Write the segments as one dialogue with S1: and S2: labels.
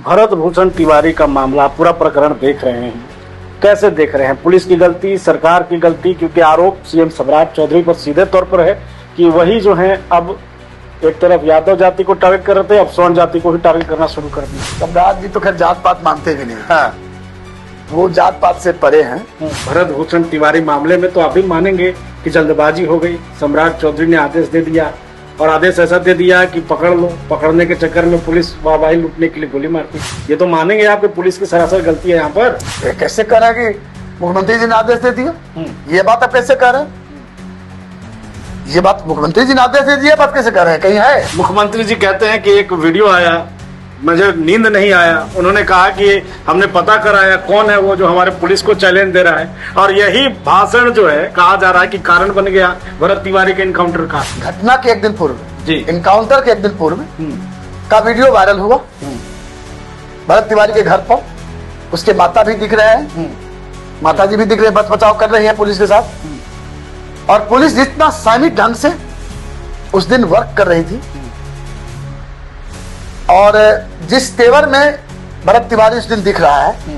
S1: भरत भूषण तिवारी का मामला पूरा प्रकरण देख रहे हैं, कैसे देख रहे हैं? पुलिस की गलती, सरकार की गलती, क्योंकि आरोप सीएम सम्राट चौधरी पर सीधे तौर पर है कि वही जो है अब एक तरफ यादव जाति को टारगेट कर रहे थे, अब सोन जाति को ही टारगेट करना शुरू कर दिया।
S2: सम्राट जी तो खैर जात पात मानते भी नहीं।
S1: हाँ,
S2: वो जात पात से परे हैं।
S1: भरत भूषण तिवारी मामले में तो आप भी मानेंगे कि जल्दबाजी हो गई। सम्राट चौधरी ने आदेश दे दिया और आदेश ऐसा दे दिया कि पकड़ लो। पकड़ने के चक्कर में पुलिस वाहवाही लूटने के लिए गोली मारती। ये तो मानेंगे आप कि पुलिस की सरासर गलती है यहाँ पर।
S2: कैसे कह रहा है कि मुख्यमंत्री जी ने आदेश दे दिया? ये बात आप कैसे कह रहे हैं? ये बात मुख्यमंत्री जी ने आदेश दे दिया, बात कैसे कह रहे हैं? कहीं है?
S1: मुख्यमंत्री जी कहते हैं कि एक वीडियो आया, मुझे नींद नहीं आया। उन्होंने कहा कि हमने पता कराया कौन है वो जो हमारे पुलिस को चैलेंज दे रहा है, और यही भाषण जो है कहा जा रहा है कि कारण बन गया भरत तिवारी के इनकाउंटर का।
S2: घटना के एक दिन पूर्व
S1: जी,
S2: इनकाउंटर के एक दिन पूर्व का वीडियो वायरल हुआ। भरत तिवारी के घर पर उसके माता भी दिख रहे हैं, माता जी भी दिख रहे हैं, बच बचाव कर रही है पुलिस के साथ। और पुलिस जितना संयमित ढंग से उस दिन वर्क कर रही थी और जिस तेवर में भरत तिवारी उस दिन दिख रहा है,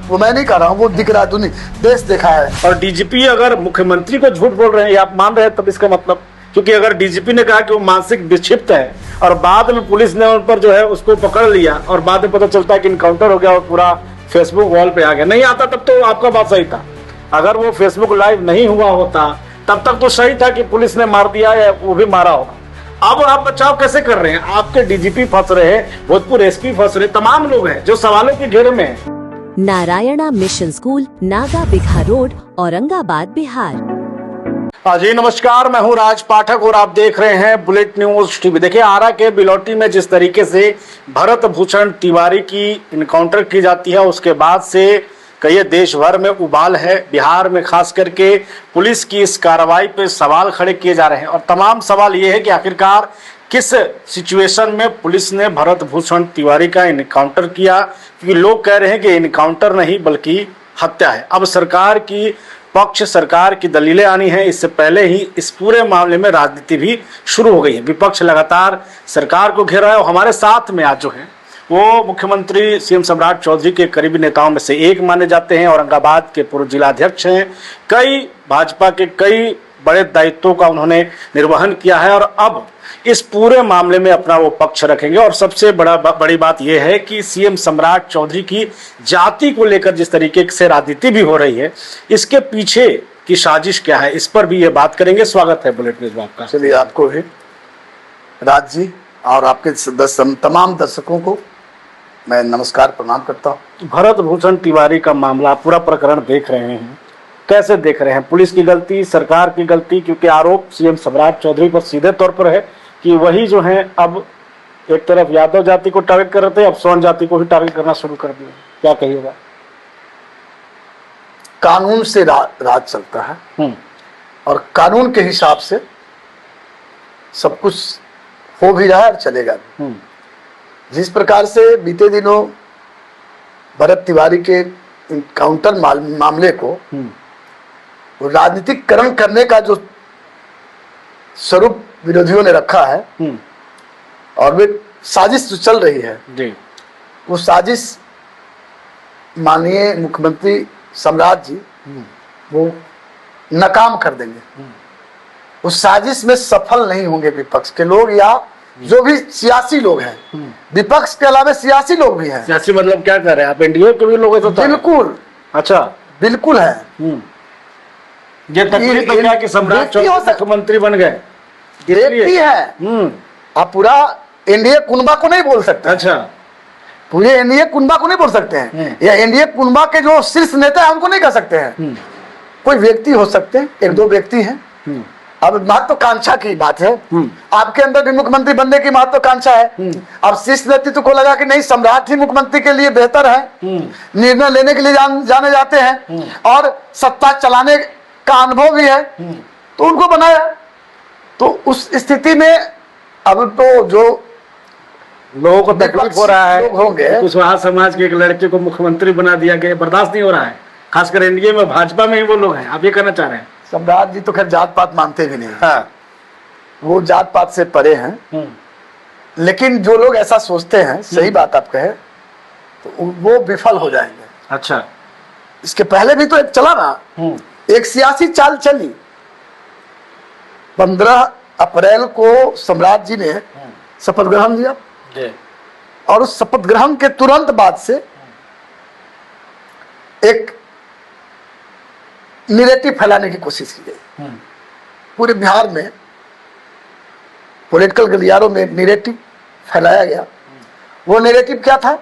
S2: वो मैं नहीं कह रहा हूँ, वो दिख रहा है, दुनिया देश देखा है।
S1: और डीजीपी अगर मुख्यमंत्री को झूठ बोल रहे हैं, ये आप मान रहे हैं, तब इसका मतलब, क्योंकि अगर डीजीपी ने कहा कि वो मानसिक विक्षिप्त है और बाद में पुलिस ने उन पर जो है उसको पकड़ लिया और बाद में पता चलता है कि इनकाउंटर हो गया और पूरा फेसबुक वॉल पे आ गया, नहीं आता तब तो आपका बात सही था। अगर वो फेसबुक लाइव नहीं हुआ होता तब तक तो सही था कि पुलिस ने मार दिया या वो भी मारा होगा। अब आप बचाव कैसे कर रहे हैं? आपके डीजीपी फंस रहे हैं, भोजपुर एसपी फंस रहे, तमाम लोग हैं जो सवालों के घेरे में हैं।
S3: Narayana mission school, Naga Bigha road, Aurangabad, Bihar.
S1: जी नमस्कार, मैं हूं राज पाठक और आप देख रहे हैं बुलेट न्यूज टीवी। देखिए, आरा के बिलौटी में जिस तरीके से भरत भूषण तिवारी की इनकाउंटर की जाती है, उसके बाद से कई देश भर में उबाल है। बिहार में खास करके पुलिस की इस कार्रवाई पे सवाल खड़े किए जा रहे हैं और तमाम सवाल ये है कि आखिरकार किस सिचुएशन में पुलिस ने भरत भूषण तिवारी का इनकाउंटर किया, क्योंकि लोग कह रहे हैं कि इनकाउंटर नहीं बल्कि हत्या है। अब सरकार की पक्ष, सरकार की दलीलें आनी है। इससे पहले ही इस पूरे मामले में राजनीति भी शुरू हो गई है। विपक्ष लगातार सरकार को घेरा है और हमारे साथ में आज जो है वो मुख्यमंत्री सीएम सम्राट चौधरी के करीबी नेताओं में से एक माने जाते हैं। औरंगाबाद के पूर्व जिलाध्यक्ष हैं। कई भाजपा के कई बड़े दायित्वों का उन्होंने निर्वहन किया है और अब इस पूरे मामले में अपना वो पक्ष रखेंगे। और सबसे बड़ी बात यह है कि सीएम सम्राट चौधरी की जाति को लेकर जिस तरीके से राजनीति भी हो रही है, इसके पीछे की साजिश क्या है, इस पर भी ये बात करेंगे। स्वागत है बुलेट न्यूज में आपका।
S2: चलिए, आपको भी राज जी और आपके तमाम दर्शकों को मैं नमस्कार प्रणाम करता हूँ।
S1: भरत भूषण तिवारी का मामला पूरा प्रकरण देख रहे हैं, कैसे देख रहे हैं? पुलिस की गलती, सरकार की गलती, क्योंकि आरोप सीएम सम्राट चौधरी पर सीधे तौर पर है कि वही जो है अब एक तरफ यादव जाति को टारगेट कर रहे थे, अब सोन जाति को ही टारगेट करना शुरू कर दिया। क्या कहिएगा?
S2: कानून से राज चलता है और कानून के हिसाब से सब कुछ हो भी रहा है और चलेगा भी। जिस प्रकार से बीते दिनों भरत तिवारी के इनकाउंटर मामले को राजनीतिकरण करने का जो स्वरूप विरोधियों ने रखा है और वे साजिश जो चल रही है
S1: जी,
S2: वो साजिश माननीय मुख्यमंत्री सम्राट जी वो नाकाम कर देंगे। उस साजिश में सफल नहीं होंगे विपक्ष के लोग या जो भी सियासी लोग हैं। विपक्ष के अलावा सियासी लोग भी हैं।
S1: सियासी मतलब क्या कर रहे हैं आप? एनडीए के भी लोग हैं?
S2: बिल्कुल। अच्छा, बिल्कुल है।
S1: ये तकलीफ तो क्या कि सम्राट चौधरी मुख्यमंत्री बन गए,
S2: भी है। आप पूरा एनडीए कुनबा को नहीं बोल सकते।
S1: अच्छा,
S2: पूरे एनडीए कुनबा को नहीं बोल सकते हैं, या एनडीए कुनबा के जो शीर्ष नेता है उनको नहीं कह सकते हैं। कोई व्यक्ति हो सकते हैं, एक दो व्यक्ति हैं। अब महत्वाकांक्षा की बात है, आपके अंदर भी मुख्यमंत्री बनने की महत्वाकांक्षा है। अब शीर्ष नेतृत्व को लगा कि नहीं, सम्राट ही मुख्यमंत्री के लिए बेहतर है, निर्णय लेने के लिए जाने जाते हैं और सत्ता चलाने का अनुभव भी है, तो उनको बनाया। तो उस स्थिति में अब तो जो
S1: लोगों को तकलीफ हो रहा है,
S2: होंगे
S1: कुशवाहा समाज के एक लड़के को मुख्यमंत्री बना दिया गया, बर्दाश्त नहीं हो रहा है। खासकर एनडीए में, भाजपा में ही वो लोग हैं। आप ये कहना चाह रहे हैं?
S2: सम्राट जी तो खैर जात पात मानते भी नहीं।
S1: हाँ,
S2: वो जात पात से परे हैं। लेकिन जो लोग ऐसा सोचते हैं, सही बात आप कहे, तो वो विफल हो जाएंगे।
S1: अच्छा।
S2: इसके पहले भी तो एक चला ना, एक सियासी चाल चली। 15 अप्रैल को सम्राट जी ने शपथ ग्रहण लिया और उस शपथ ग्रहण के तुरंत बाद से एक नैरेटिव फैलाने की कोशिश की गई। पूरे बिहार में पॉलिटिकल गलियारों में नैरेटिव फैलाया गया। वो नैरेटिव क्या था?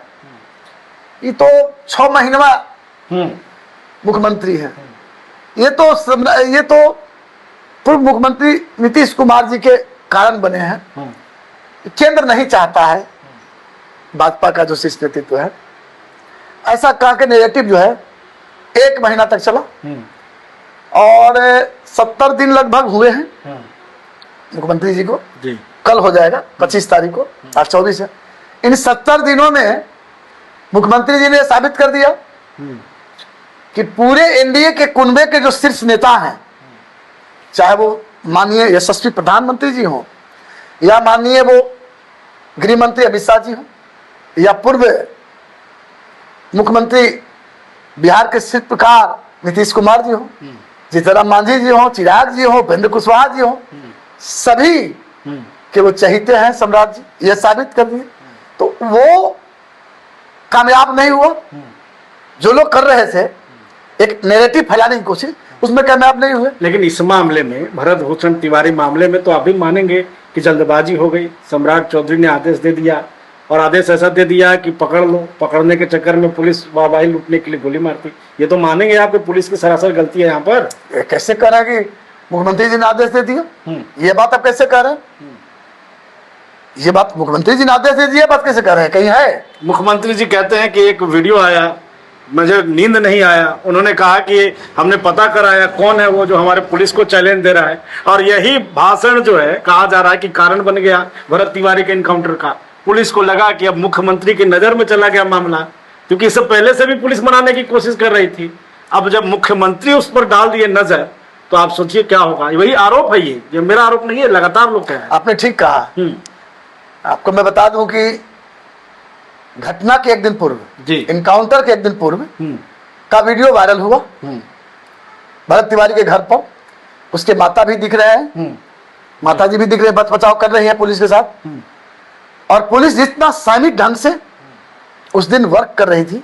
S2: ये तो 6 महीनवा मुख्यमंत्री है, ये तो पूर्व मुख्यमंत्री नीतीश कुमार जी के कारण बने हैं, केंद्र नहीं चाहता है भाजपा का जो शीर्ष नेतृत्व है। ऐसा कहा के नैरेटिव जो है 1 महीना तक चला और 70 दिन लगभग हुए हैं मुख्यमंत्री जी को जी। कल हो जाएगा 25 तारीख को, आज 24 है। इन 70 दिनों में मुख्यमंत्री जी ने साबित कर दिया कि पूरे एनडीए के कुनबे के जो शीर्ष नेता हैं, चाहे वो माननीय यशस्वी प्रधानमंत्री जी हो या माननीय वो गृह मंत्री अमित शाह जी हो या पूर्व मुख्यमंत्री बिहार के शिल्पकार नीतीश कुमार जी हो, जीतनराम मांझी जी हो, चिराग जी हो, उपेंद्र कुशवाहा जी हो, सभी के वो चहेते हैं सम्राट जी, ये साबित कर दिए। तो वो कामयाब नहीं हुआ। जो लोग कर रहे थे एक नैरेटिव फैलाने की कोशिश, उसमें कामयाब नहीं हुए।
S1: लेकिन इस मामले में, भरत भूषण तिवारी मामले में तो आप भी मानेंगे कि जल्दबाजी हो गई। सम्राट चौधरी ने आदेश दे दिया और आदेश ऐसा दे दिया कि पकड़ लो, पकड़ने के चक्कर में पुलिस वाहवाही लूटने के लिए गोली मारती। ये तो मानेंगे आप कि पुलिस की सरासर गलती है यहाँ पर।
S2: कैसे कह रहा है कि मुख्यमंत्री जी ने आदेश दे दिया? ये बात आप कैसे कह रहे हैं? ये बात मुख्यमंत्री जी ने आदेश दे दिया, बात कैसे कह रहे हैं? कहीं है?
S1: मुख्यमंत्री जी कहते हैं कि एक वीडियो आया, मुझे नींद नहीं आया, उन्होंने कहा कि हमने पता कराया कौन है वो जो हमारे पुलिस को चैलेंज दे रहा है, और यही भाषण जो है कहा जा रहा है कि कारण बन गया भरत तिवारी के इनकाउंटर का। पुलिस को लगा कि अब मुख्यमंत्री की नजर में चला गया मामला, क्योंकि इससे पहले से भी पुलिस मनाने की कोशिश कर रही थी। अब जब मुख्यमंत्री उस पर डाल दिए नजर, तो आप सोचिए क्या होगा। वही आरोप है, ये मेरा आरोप नहीं है, लगातार लोग कह रहे हैं।
S2: आपने ठीक कहा। आपको मैं बता दूं कि घटना के एक दिन पूर्व जी, इनकाउंटर के एक दिन पूर्व का वीडियो वायरल हुआ भरत तिवारी के घर पर। उसके माता भी दिख रहे हैं, माता जी भी दिख रहे हैं, बच बचाव कर रही है पुलिस के साथ। और पुलिस जितना संयमित ढंग से उस दिन वर्क कर रही थी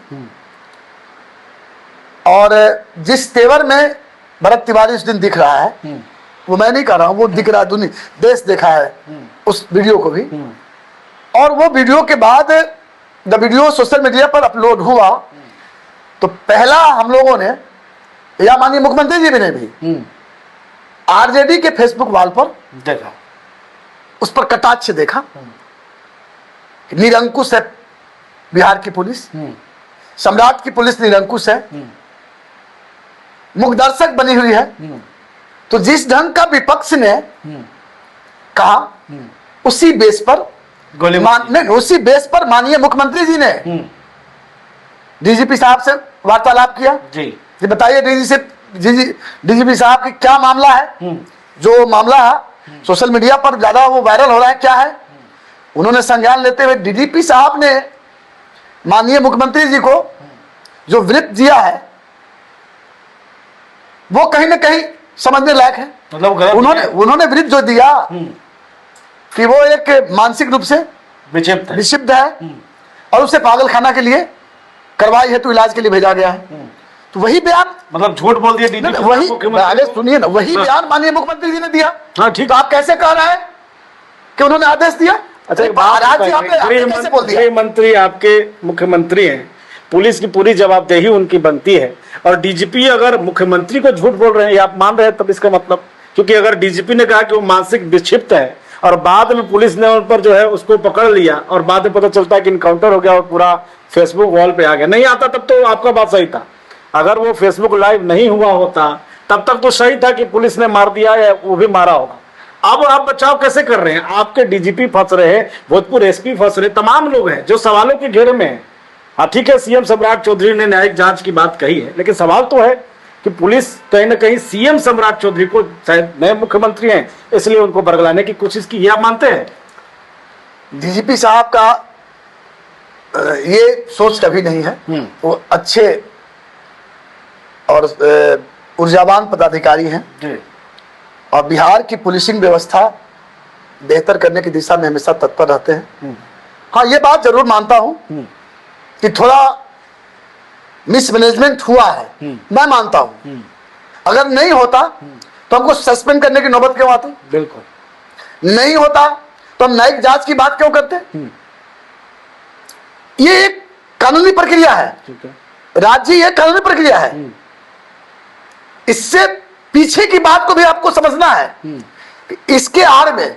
S2: और जिस तेवर में भरत तिवारी उस दिन दिख रहा है, वो मैं नहीं कह रहा हूं, वो दिख रहा है, दुनिया देश देखा है उस वीडियो को भी। और वो वीडियो के बाद जब वीडियो सोशल मीडिया पर अपलोड हुआ तो पहला हम लोगों ने, या माननीय मुख्यमंत्री जी भी ने भी आरजेडी के फेसबुक वॉल पर देखा, उस पर कटाक्ष देखा। निरंकुश है बिहार की पुलिस, सम्राट की पुलिस निरंकुश है, मुखदर्शक बनी हुई है। तो जिस ढंग का विपक्ष ने कहा, उसी बेस पर उसी बेस पर माननीय मुख्यमंत्री जी ने डीजीपी साहब से वार्तालाप किया जी। बताइए डीजीपी साहब की क्या मामला है, जो मामला है सोशल मीडिया पर ज्यादा वो वायरल हो रहा है, क्या है? उन्होंने संज्ञान लेते हुए डीजीपी साहब ने माननीय मुख्यमंत्री जी को जो व्रिप दिया है वो कहीं ना कहीं समझने लायक है। मतलब उन्होंने व्रिप जो दिया कि वो एक मानसिक रूप से विक्षिप्त है और उसे पागल खाना के लिए कार्रवाई हेतु इलाज के लिए भेजा गया है। तो वही बयान, मतलब झूठ बोल दिया वही, सुनिए ना, वही बयान माननीय मुख्यमंत्री जी ने दिया। हाँ ठीक, तो आप कैसे कह रहे हैं कि उन्होंने आदेश दिया? अच्छा, एक बात, गृह
S1: मंत्री आपके मुख्यमंत्री हैं, पुलिस की पूरी जवाबदेही उनकी बनती है, और डीजीपी अगर मुख्यमंत्री को झूठ बोल रहे हैं या आप मान रहे हैं, तब इसका मतलब, क्योंकि अगर डीजीपी ने कहा कि वो मानसिक विक्षिप्त है और बाद में पुलिस ने उन पर जो है उसको पकड़ लिया और बाद में पता चलता है कि इनकाउंटर हो गया और पूरा फेसबुक वॉल पे आ गया, नहीं आता तब तो आपका बात सही था। अगर वो फेसबुक लाइव नहीं हुआ होता तब तक तो सही था कि पुलिस ने मार दिया या वो भी मारा होगा। अब आप बचाव कैसे कर रहे हैं? आपके डीजीपी फंस रहे हैं, भोजपुर एसपी फंस रहे, तमाम लोग हैं जो सवालों के घेरे में हैं। हाँ ठीक है, सीएम सम्राट चौधरी ने न्यायिक जांच की बात कही है, लेकिन सवाल तो है कि पुलिस कहीं ना कहीं सीएम सम्राट चौधरी को, शायद नए मुख्यमंत्री हैं इसलिए उनको बरगलाने की कोशिश की, ये आप मानते हैं?
S2: डीजीपी साहब का ये सोच कभी नहीं है। वो अच्छे और ऊर्जावान पदाधिकारी हैं और बिहार की पुलिसिंग व्यवस्था बेहतर करने की दिशा में हमेशा तत्पर रहते हैं। हाँ, ये बात जरूर मानता हूं कि थोड़ा मिसमैनेजमेंट हुआ है, मैं मानता हूं। अगर नहीं होता तो हमको सस्पेंड करने की नौबत क्यों आती?
S1: बिल्कुल
S2: नहीं होता तो हम न्यायिक जांच की बात क्यों करते? ये एक कानूनी प्रक्रिया है, राज्य, ये कानूनी प्रक्रिया है। इससे पीछे की बात को भी आपको समझना है कि इसके आड़ में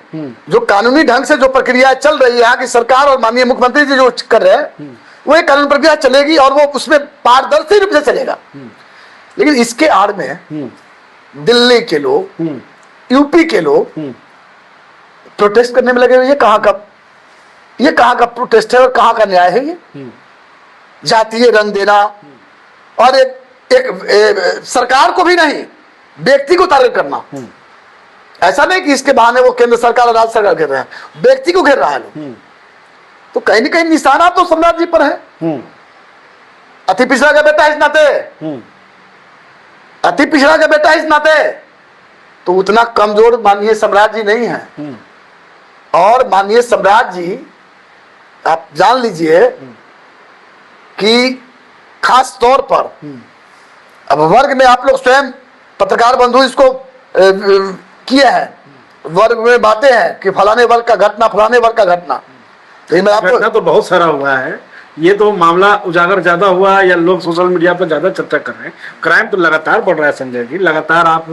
S2: जो कानूनी ढंग से जो प्रक्रिया चल रही है, यहाँ की सरकार और माननीय मुख्यमंत्री जी जो कर रहे हैं, वो एक कानूनी प्रक्रिया चलेगी और वो उसमें पारदर्शी रूप से चलेगा। लेकिन इसके आड़ में दिल्ली के लोग, यूपी के लोग प्रोटेस्ट करने में लगे हुए। ये कहाँ का प्रोटेस्ट है और कहाँ का न्याय है? ये जातीय रंग देना और एक सरकार को भी नहीं, व्यक्ति को टारगेट करना। ऐसा नहीं कि इसके बहाने वो केंद्र सरकार और राज्य सरकार घेर रहे हैं, व्यक्ति को घेर रहा है लोग। तो कहीं ना कहीं निशाना तो सम्राट जी पर है। अति पिछड़ा का बेटा इस नाते, अति पिछड़ा का बेटा इस नाते तो उतना कमजोर माननीय सम्राट जी नहीं है। और माननीय सम्राट जी, आप जान लीजिए कि खास तौर पर अब वर्ग में आप लोग स्वयं पत्रकार बंधु इसको किए हैं, वर्ग में बातें हैं कि फलाने वर्ग का घटना, फलाने वर्ग का घटना। तो मैं आपको
S1: घटना तो बहुत सारा हुआ है, ये तो मामला उजागर ज्यादा हुआ या लोग सोशल मीडिया पर ज्यादा चर्चा कर रहे हैं। क्राइम तो लगातार बढ़ रहा है संजय जी, लगातार। आप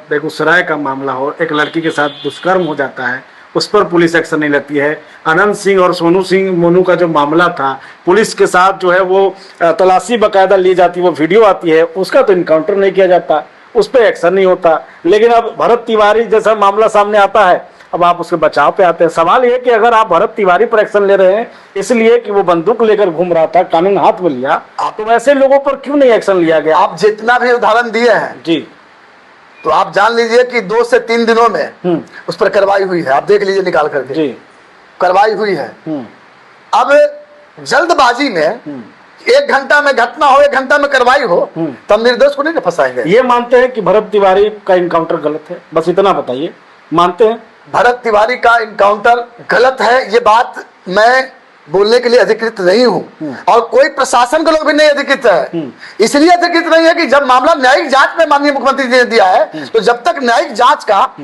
S1: बेगूसराय का मामला हो, एक लड़की के साथ दुष्कर्म हो जाता है, उस पर पुलिस एक्शन नहीं लेती है। अनंत सिंह और सोनू सिंह मोनू का जो मामला था, पुलिस के साथ जो है वो तलाशी बाकायदा ली जाती है, वो वीडियो आती है, उसका तो इनकाउंटर नहीं किया जाता, उस पर एक्शन नहीं होता। लेकिन अब भरत तिवारी जैसा मामला सामने आता है, अब आप उसके बचाव पे आते हैं। सवाल ये कि अगर आप भरत तिवारी पर एक्शन ले रहे हैं इसलिए कि वो बंदूक लेकर घूम रहा था, कानून हाथ में लिया, तो ऐसे लोगों पर क्यों नहीं एक्शन लिया गया?
S2: आप जितना भी उदाहरण दिए हैं
S1: जी,
S2: तो आप जान लीजिए कि 2 से 3 दिनों में उस पर कार्रवाई हुई है। आप देख लीजिए निकाल करके
S1: जी,
S2: कार्रवाई हुई है। अब जल्दबाजी में 1 घंटा में घटना हो, 1 घंटा में कार्रवाई हो, तब निर्दोष को नहीं फंसाएंगे।
S1: ये मानते हैं कि भरत तिवारी का इनकाउंटर गलत है? बस इतना बताइए, मानते हैं
S2: भरत तिवारी का इनकाउंटर गलत है? ये बात मैं बोलने के लिए अधिकृत नहीं हूं और कोई प्रशासन के लोग भी नहीं अधिकृत है। इसलिए अधिकृत नहीं है कि जब मामला न्यायिक जांच में माननीय मुख्यमंत्री जी ने दिया है, तो जब तक न्यायिक जांच का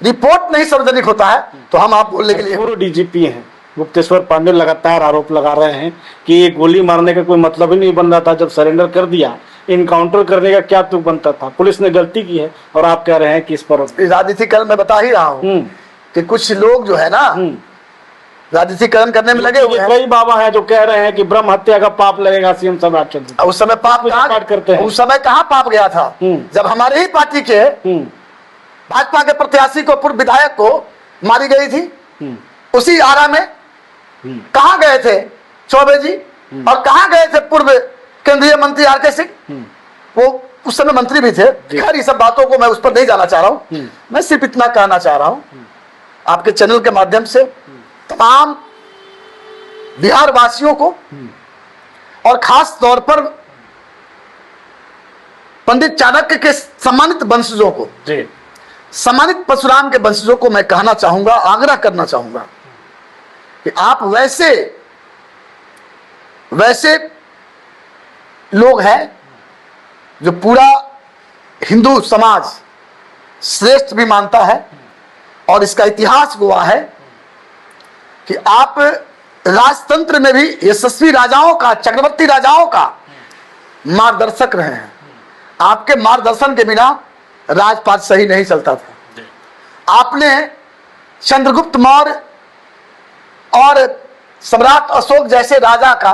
S2: रिपोर्ट नहीं सार्वजनिक होता है तो हम आप बोलने के लिए।
S1: पूर्व डीजीपी हैं गुप्तेश्वर पांडे लगातार आरोप लगा रहे हैं कि गोली मारने का कोई मतलब ही नहीं बन रहा था, जब सरेंडर कर दिया, इनकाउंटर करने का क्या तुक बनता था? पुलिस ने गलती की है और आप कह रहे हैं कि इस पर
S2: राजनीतिकरण में बता ही रहा हूं कि कुछ लोग जो है ना राजनीतिकरण करने में लगे हुए हैं।
S1: कई बाबा हैं जो कह रहे हैं कि ब्रह्म हत्या का पाप लगेगा सीएम सम्राट चंद्र।
S2: उस समय पाप कहाँ
S1: करते हैं?
S2: उस समय कहाँ पाप गया था? जब हमारे ही पार्टी के भाजपा के प्रत्याशी को, पूर्व विधायक को मारी गई थी उसी आरा में, कहाँ गए थे चौबे जी? और कहाँ गए थे पूर्व केंद्रीय मंत्री आर के सिंह? वो उस समय मंत्री भी थे। खैर, ये सब बातों को मैं उस पर नहीं जाना चाह रहा हूं। मैं सिर्फ इतना कहना चाह रहा हूं आपके चैनल के माध्यम से तमाम बिहार वासियों को और खास तौर पर पंडित चाणक्य के सम्मानित वंशजों को, सम्मानित परशुराम के वंशजों को मैं कहना चाहूंगा, आग्रह करना चाहूंगा कि आप वैसे लोग हैं जो पूरा हिंदू समाज श्रेष्ठ भी मानता है और इसका इतिहास गवाह है कि आप राजतंत्र में भी यशस्वी राजाओं का, चक्रवर्ती राजाओं का मार्गदर्शक रहे हैं। आपके मार्गदर्शन के बिना राजपाट सही नहीं चलता था। आपने चंद्रगुप्त मौर्य और सम्राट अशोक जैसे राजा का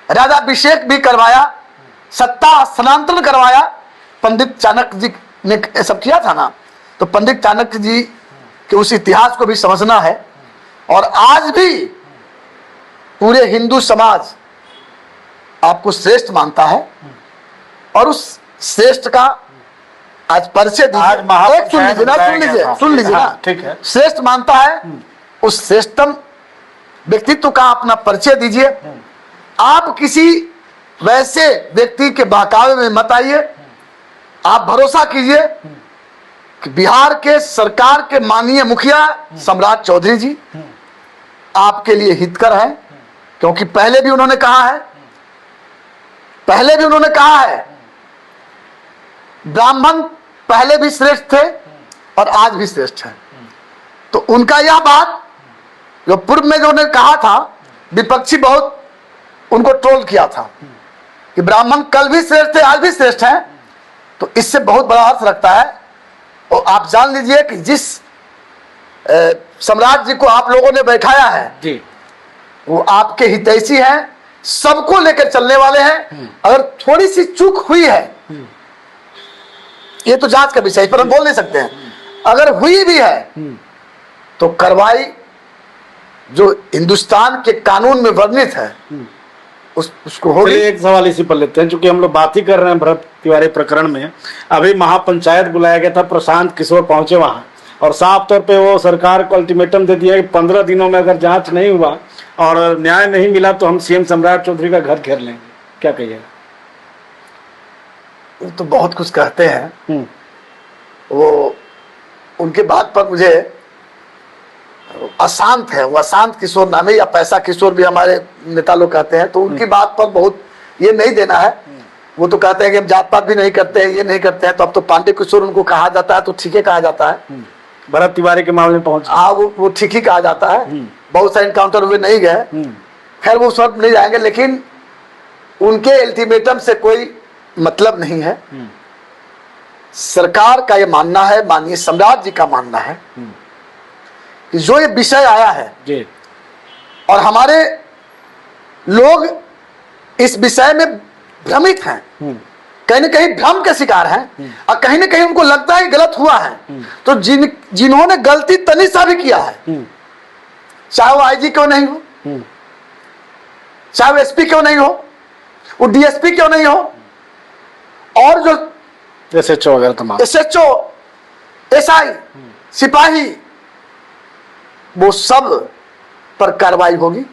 S2: राजाभिषेक भी करवाया, सत्ता स्थानांतरण करवाया। पंडित चाणक्य जी ने सब किया था ना, तो पंडित चाणक्य जी के उस इतिहास को भी समझना है। और आज भी पूरे हिंदू समाज आपको श्रेष्ठ मानता है और उस श्रेष्ठ का आज परिचय दीजिए। सुन लीजिए ना, ठीक है, श्रेष्ठ मानता है। उस श्रेष्ठतम व्यक्तित्व का अपना परिचय दीजिए। आप किसी वैसे व्यक्ति के बहकावे में मत आइए। आप भरोसा कीजिए कि बिहार के सरकार के माननीय मुखिया सम्राट चौधरी जी आपके लिए हितकर है, क्योंकि पहले भी उन्होंने कहा है ब्राह्मण पहले भी श्रेष्ठ थे और आज भी श्रेष्ठ है। तो उनका यह बात जो पूर्व में जो उन्होंने कहा था, विपक्षी बहुत उनको ट्रोल किया था कि ब्राह्मण कल भी श्रेष्ठ थे आज भी श्रेष्ठ हैं, तो इससे बहुत बड़ा अर्थ रखता है। और आप जान लीजिए कि जिस सम्राट जी को आप लोगों ने बैठाया है
S1: जी,
S2: वो आपके हितैषी हैं, सबको लेकर चलने वाले हैं। अगर थोड़ी सी चूक हुई है, ये तो जांच का विषय, इस पर हम बोल नहीं सकते हैं, अगर हुई भी है तो कार्रवाई जो हिंदुस्तान के कानून में वर्णित है उसको होगी।
S1: एक सवाल इसी पर लेते हैं, क्योंकि हम लोग बात ही कर रहे हैं भरत तिवारी प्रकरण में। अभी महापंचायत बुलाया गया था, प्रशांत किशोर पहुंचे वहां और साफ तौर पे वो सरकार को अल्टीमेटम दे दिया कि 15 दिनों में अगर जांच नहीं हुआ और न्याय नहीं मिला तो हम सीएम सम्राट चौधरी का घर घेर लेंगे। क्या कहिएगा?
S2: वो तो बहुत कुछ कहते हैं। वो उनके बात पर मुझे अशांत है, वो अशांत किशोर नाम है, या पैसा किशोर भी हमारे नेता लोग कहते हैं, तो उनकी बात पर बहुत ये नहीं देना है। वो तो कहते हैं कि हम जात पात भी नहीं करते हैं, ये नहीं करते हैं, तो अब तो पांडे किशोर उनको कहा जाता है, तो ठीक है कहा जाता है।
S1: भरत तिवारी के मामले में पहुंचे,
S2: हाँ वो ठीक ही कहा जाता है। बहुत सारे इनकाउंटर हुए नहीं गए, खैर वो सब नहीं जाएंगे, लेकिन उनके अल्टीमेटम से कोई मतलब नहीं है। सरकार का ये मानना है, माननीय सम्राट जी का मानना है कि जो ये विषय आया है
S1: जी,
S2: और हमारे लोग इस विषय में भ्रमित हैं, कहीं ना कहीं भ्रम के शिकार हैं, और कहीं ना कहीं उनको लगता है गलत हुआ है। तो जिन्होंने गलती तनी सा भी किया है, चाहे वो आईजी क्यों नहीं हो, चाहे वो एसपी क्यों नहीं हो, वो डीएसपी क्यों नहीं हो, और जो
S1: एसएचओ वगैरह तमाम
S2: एसएचओ, एसआई, सिपाही, वो सब पर कार्रवाई होगी,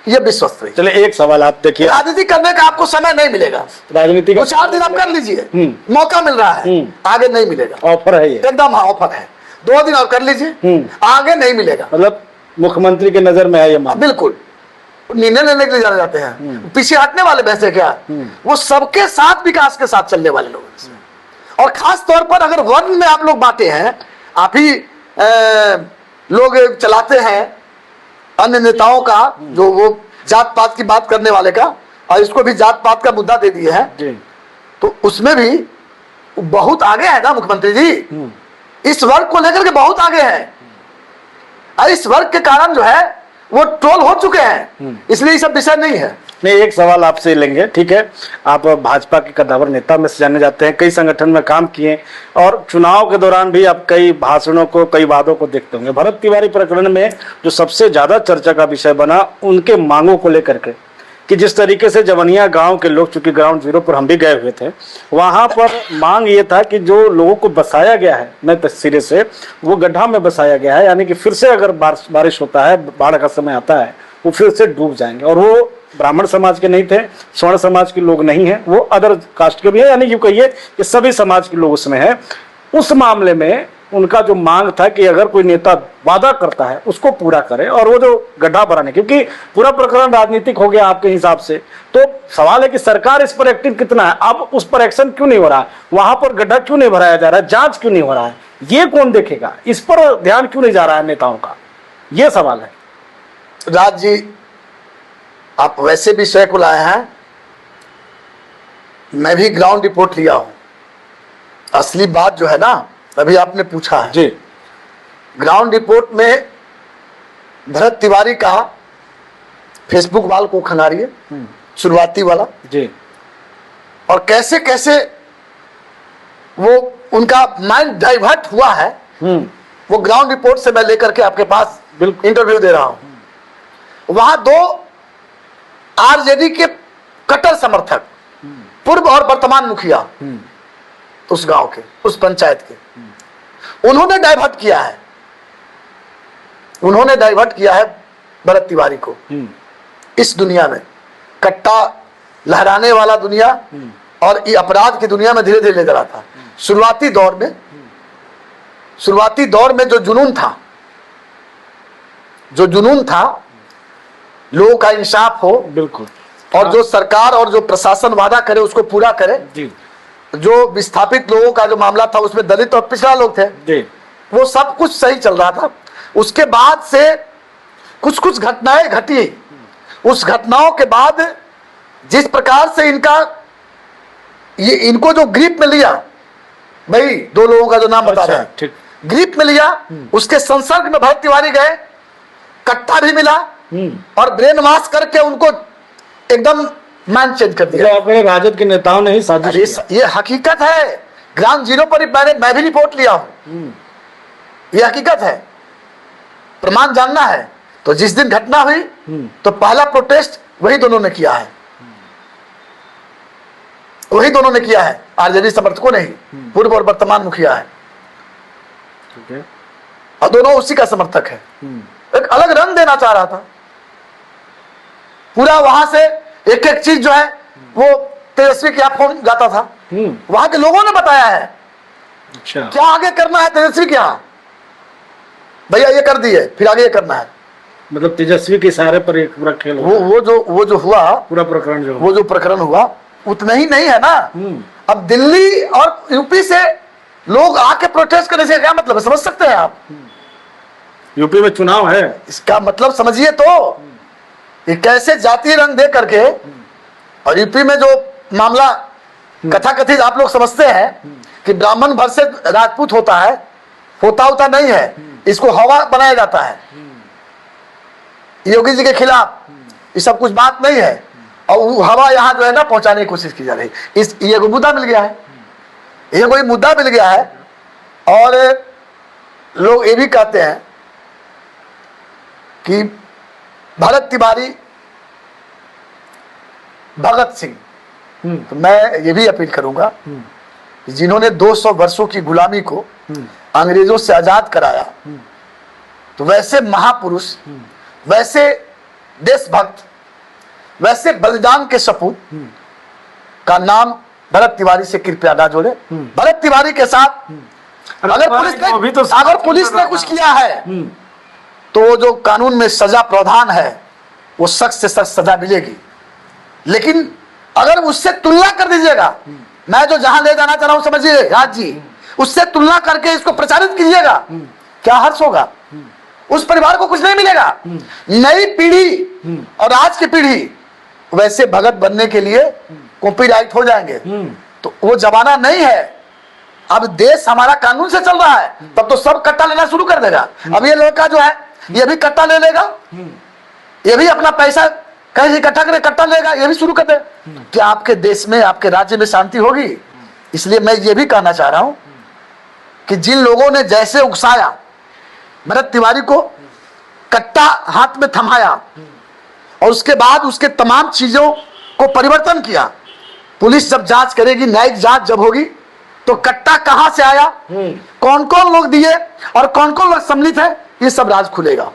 S2: ये विश्वस्त रही।
S1: चलिए एक सवाल आप देखिए,
S2: राजनीति करने का आपको समय नहीं मिलेगा,
S1: राजनीति का
S2: 2-4 दिन आप कर लीजिए, मौका मिल रहा है, आगे नहीं मिलेगा।
S1: ऑफर है ये,
S2: एकदम हाँ ऑफर है, 2 दिन और कर लीजिए, आगे नहीं मिलेगा।
S1: मतलब मुख्यमंत्री के नजर में है ये मामला।
S2: बिल्कुल, निर्णय लेने के लिए जाने जाते हैं, पीछे हटने वाले वैसे क्या, वो सबके साथ विकास के साथ चलने वाले लोग हैं। और खास तौर पर अगर वर्ण में आप लोग बांटे हैं, आप ही लोग चलाते हैं अन्य नेताओं का, जो वो जात पात की बात करने वाले का, और इसको भी जात पात का मुद्दा दे दिए है, तो उसमें भी बहुत आगे है ना मुख्यमंत्री जी, इस वर्ग को लेकर के बहुत आगे है, और इस वर्ग के कारण जो है वो ट्रोल हो चुके हैं, इसलिए ये सब विषय नहीं है।
S1: नहीं, एक सवाल आपसे लेंगे, ठीक है? आप भाजपा के कद्दावर नेता में से जाने जाते हैं, कई संगठन में काम किए और चुनाव के दौरान भी आप कई भाषणों को, कई वादों को देखते होंगे। भरत तिवारी प्रकरण में जो सबसे ज्यादा चर्चा का विषय बना उनके मांगों को लेकर के, कि जिस तरीके से जवनिया गांव के लोग, चूंकि ग्राउंड जीरो पर हम भी गए हुए थे, वहां पर मांग ये था कि जो लोगों को बसाया गया है नए सिरे से, वो गड्ढा में बसाया गया है, यानी कि फिर से अगर बारिश होता है, बाढ़ का समय आता है, वो फिर से डूब जाएंगे। और वो ब्राह्मण समाज के नहीं थे, स्वर्ण समाज के लोग नहीं हैं, वो अदर कास्ट के भी है, यानी कि कहिए कि सभी समाज के लोग उसमें हैं। उस मामले में उनका जो मांग था कि अगर कोई नेता वादा करता है उसको पूरा करे, और वो जो गड्ढा भराने, क्योंकि पूरा प्रकरण राजनीतिक हो गया आपके हिसाब से, तो सवाल है कि सरकार इस पर एक्टिव कितना है, अब उस पर एक्शन क्यों नहीं हो रहा है, वहां पर गड्ढा क्यों नहीं भराया जा रहा है, जांच क्यों नहीं हो रहा है, ये कौन देखेगा, इस पर ध्यान क्यों नहीं जा रहा है नेताओं का, ये सवाल है।
S2: राज जी, आप वैसे विषय को लाए हैं, मैं भी ग्राउंड रिपोर्ट लिया हूं। असली बात जो है ना, अभी आपने पूछा है
S1: जी,
S2: ग्राउंड रिपोर्ट में भरत तिवारी का फेसबुक वाल को खंगारिए, शुरुआती वाला
S1: जी,
S2: और कैसे कैसे वो उनका माइंड डाइवर्ट हुआ है, वो ग्राउंड रिपोर्ट से मैं लेकर के आपके पास इंटरव्यू दे रहा हूं। वहां 2 आरजेडी के कट्टर समर्थक, पूर्व और वर्तमान मुखिया उस गांव के, उस पंचायत के, उन्होंने डाइवर्ट किया है भरत तिवारी को इस दुनिया में, कट्टा लहराने वाला दुनिया और ये अपराध की दुनिया में धीरे धीरे ले जा रहा था। शुरुआती दौर में जो जुनून था, लोगों का इंसाफ हो,
S1: बिल्कुल,
S2: और जो सरकार और जो प्रशासन वादा करे उसको पूरा करे।
S1: जी,
S2: जो विस्थापित लोगों का जो मामला था उसमें दलित और पिछड़ा लोग थे,
S1: जी,
S2: वो सब कुछ सही चल रहा था। उसके बाद से कुछ घटनाएं घटी। उस घटनाओं के बाद जिस प्रकार से इनको जो ग्रिप में लिया, भाई 2 लोगों का जो नाम बता रहे हैं,
S1: ठीक,
S2: ग्रिप में लिया, उसके संसर्ग में भरत तिवारी गए, कट्टा भी मिला और ब्रेन वॉश करके उनको एकदम माइंड चेंज कर दिया।
S1: अपने राजद के नेताओं ने ही साजिश की।
S2: ये हकीकत है, ग्राउंड जीरो पर मैं भी रिपोर्ट लिया हूं, ये हकीकत है, प्रमाण जानना है। तो जिस दिन घटना हुई तो पहला प्रोटेस्ट वही दोनों ने किया है, आरजेडी समर्थकों ने ही, पूर्व और वर्तमान मुखिया है, और दोनों उसी का समर्थक है। एक अलग रंग देना चाह रहा था पूरा, वहां से एक एक चीज जो है वो तेजस्वी के यहाँ फोन जाता था, वहां के लोगों ने बताया है।
S1: अच्छा,
S2: क्या आगे करना है तेजस्वी के यहाँ, भैया ये कर दिए, फिर आगे ये करना है।
S1: मतलब तेजस्वी के इशारे पर एक पूरा खेल
S2: वो जो हुआ,
S1: पूरा प्रकरण
S2: जो प्रकरण हुआ उतना ही नहीं है ना। अब दिल्ली और यूपी से लोग आके प्रोटेस्ट करने से क्या मतलब है, समझ सकते हैं आप?
S1: यूपी में चुनाव है,
S2: इसका मतलब समझिए तो, ये कैसे जातीय रंग दे करके, और यूपी में जो मामला कथाकथित आप लोग समझते हैं कि ब्राह्मण भर से राजपूत होता है, होता नहीं है, इसको हवा बनाया जाता है योगी जी के खिलाफ, ये सब कुछ बात नहीं है, और वो हवा यहाँ जो है ना पहुंचाने की कोशिश की जा रही। ये कोई मुद्दा मिल गया है, ये कोई मुद्दा मिल गया है। और लोग ये भी कहते हैं कि भरत तिवारी भगत सिंह, तो मैं ये भी अपील करूंगा कि जिन्होंने 200 वर्षों की गुलामी को अंग्रेजों से आजाद कराया, तो वैसे महापुरुष, वैसे देशभक्त, वैसे बलिदान के सपूत का नाम भरत तिवारी से कृपया ना जोड़े। भरत तिवारी के साथ अगर पुलिस ने कुछ किया है तो जो कानून में सजा प्रावधान है वो सख्त से सख्त सजा मिलेगी, लेकिन अगर उससे तुलना कर दीजिएगा, मैं जो जहां ले जाना चाह रहा हूं समझिए राज जी, उससे तुलना करके इसको प्रचारित कीजिएगा, क्या हर्ष होगा? उस परिवार को कुछ नहीं मिलेगा। नई पीढ़ी और आज की पीढ़ी वैसे भगत बनने के लिए कॉपीराइट हो जाएंगे, तो वो जमाना नहीं है। अब देश हमारा कानून से चल रहा है, तब तो सब कट्टा लेना शुरू कर देगा। अब ये लड़का जो है ये भी कट्टा ले लेगा, ये भी अपना पैसा कहीं से इकट्ठा करे कट्टा लेगा, ये भी शुरू कर दे। क्या आपके देश में, आपके राज्य में शांति होगी? इसलिए मैं ये भी कहना चाह रहा हूं कि जिन लोगों ने जैसे उकसाया, भरत तिवारी को कट्टा हाथ में थमाया और उसके बाद उसके तमाम चीजों को परिवर्तन किया, पुलिस जब जांच करेगी, न्यायिक जांच जब होगी, तो कट्टा कहां से आया, कौन कौन लोग दिए और कौन कौन लोग सम्मिलित है, ये सब राज खुलेगा।